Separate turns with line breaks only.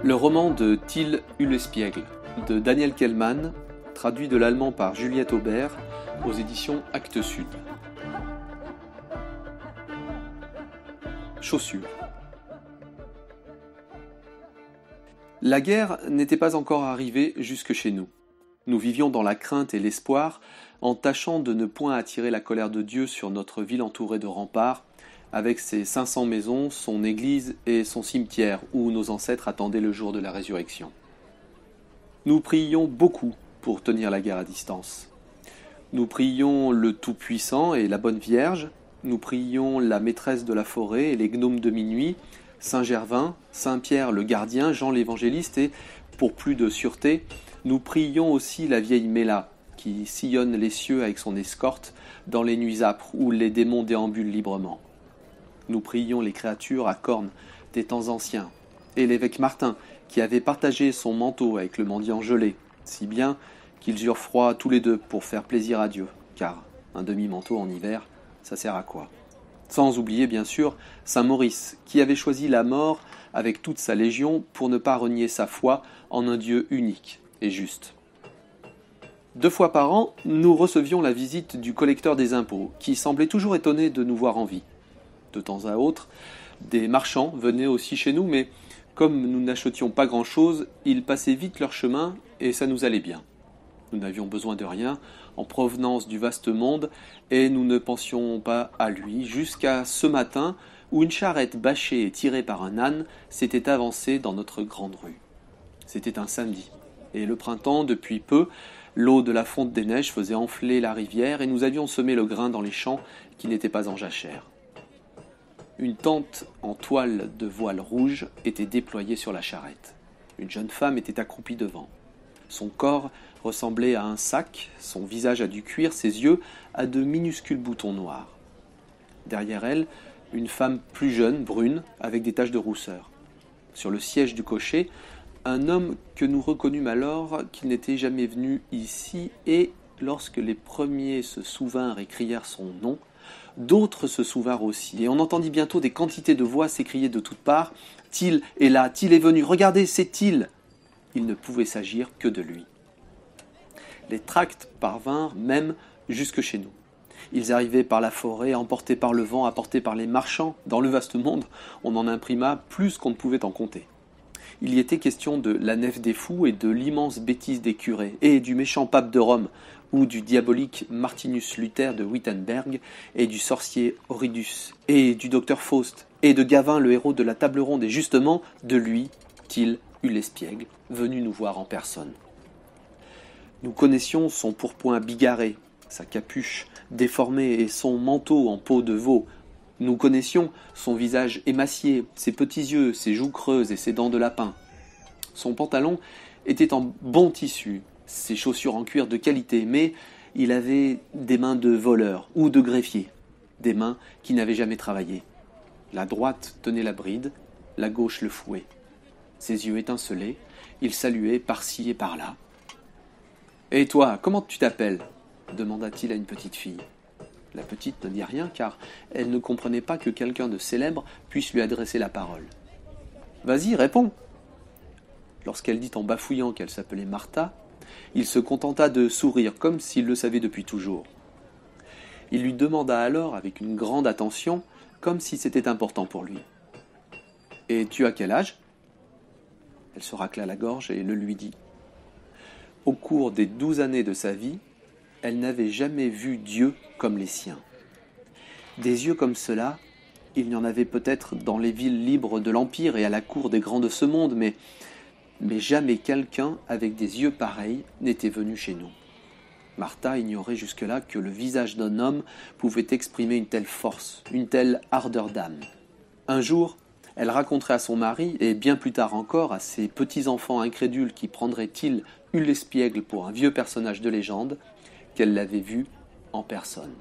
Le roman de Till Ulespiègle, de Daniel Kehlmann, traduit de l'allemand par Juliette Aubert, aux éditions Actes Sud. Chaussures. La guerre n'était pas encore arrivée jusque chez nous. Nous vivions dans la crainte et l'espoir, en tâchant de ne point attirer la colère de Dieu sur notre ville entourée de remparts, avec ses 500 maisons, son église et son cimetière, où nos ancêtres attendaient le jour de la résurrection. Nous prions beaucoup pour tenir la guerre à distance. Nous prions le Tout-Puissant et la Bonne Vierge, nous prions la maîtresse de la forêt et les gnomes de minuit, Saint Gervin, Saint Pierre le gardien, Jean l'évangéliste et, pour plus de sûreté, nous prions aussi la vieille Méla, qui sillonne les cieux avec son escorte dans les nuits âpres où les démons déambulent librement. Nous prions les créatures à cornes des temps anciens, et l'évêque Martin, qui avait partagé son manteau avec le mendiant gelé, si bien qu'ils eurent froid tous les deux pour faire plaisir à Dieu, car un demi-manteau en hiver, ça sert à quoi? Sans oublier bien sûr saint Maurice, qui avait choisi la mort avec toute sa légion pour ne pas renier sa foi en un Dieu unique et juste. 2 fois par an, nous recevions la visite du collecteur des impôts, qui semblait toujours étonné de nous voir en vie. De temps à autre, des marchands venaient aussi chez nous, mais comme nous n'achetions pas grand-chose, ils passaient vite leur chemin et ça nous allait bien. Nous n'avions besoin de rien en provenance du vaste monde et nous ne pensions pas à lui jusqu'à ce matin où une charrette bâchée et tirée par un âne s'était avancée dans notre grande rue. C'était un samedi et le printemps, depuis peu, l'eau de la fonte des neiges faisait enfler la rivière et nous avions semé le grain dans les champs qui n'étaient pas en jachère. Une tente en toile de voile rouge était déployée sur la charrette. Une jeune femme était accroupie devant. Son corps ressemblait à un sac, son visage à du cuir, ses yeux à de minuscules boutons noirs. Derrière elle, une femme plus jeune, brune, avec des taches de rousseur. Sur le siège du cocher, un homme que nous reconnûmes alors qu'il n'était jamais venu ici et, lorsque les premiers se souvinrent et crièrent son nom, d'autres se souvinrent aussi, et on entendit bientôt des quantités de voix s'écrier de toutes parts « Till est là, Till est venu, regardez, c'est Till !» Il ne pouvait s'agir que de lui. Les tracts parvinrent même jusque chez nous. Ils arrivaient par la forêt, emportés par le vent, apportés par les marchands. Dans le vaste monde, on en imprima plus qu'on ne pouvait en compter. Il y était question de la nef des fous et de l'immense bêtise des curés, et du méchant pape de Rome, ou du diabolique Martinus Luther de Wittenberg, et du sorcier Horridus, et du docteur Faust, et de Gavin le héros de la table ronde, et justement de lui, Till Ulespiègle, venu nous voir en personne. Nous connaissions son pourpoint bigarré, sa capuche déformée et son manteau en peau de veau. Nous connaissions son visage émacié, ses petits yeux, ses joues creuses et ses dents de lapin. Son pantalon était en bon tissu, ses chaussures en cuir de qualité, mais il avait des mains de voleur ou de greffier, des mains qui n'avaient jamais travaillé. La droite tenait la bride, la gauche le fouet. Ses yeux étincelaient, il saluait par-ci et par-là. « Et toi, comment tu t'appelles » demanda-t-il à une petite fille. La petite ne dit rien car elle ne comprenait pas que quelqu'un de célèbre puisse lui adresser la parole. « Vas-y, réponds !» Lorsqu'elle dit en bafouillant qu'elle s'appelait Martha, il se contenta de sourire comme s'il le savait depuis toujours. Il lui demanda alors avec une grande attention, comme si c'était important pour lui. « Et tu as quel âge ?» Elle se racla la gorge et le lui dit. Au cours des 12 années de sa vie, elle n'avait jamais vu Dieu comme les siens. Des yeux comme cela, il y en avait peut-être dans les villes libres de l'Empire et à la cour des grands de ce monde, mais jamais quelqu'un avec des yeux pareils n'était venu chez nous. Martha ignorait jusque-là que le visage d'un homme pouvait exprimer une telle force, une telle ardeur d'âme. Un jour, elle raconterait à son mari, et bien plus tard encore à ses petits-enfants incrédules qui prendraient-ils Ulespiègle pour un vieux personnage de légende, qu'elle l'avait vu en personne.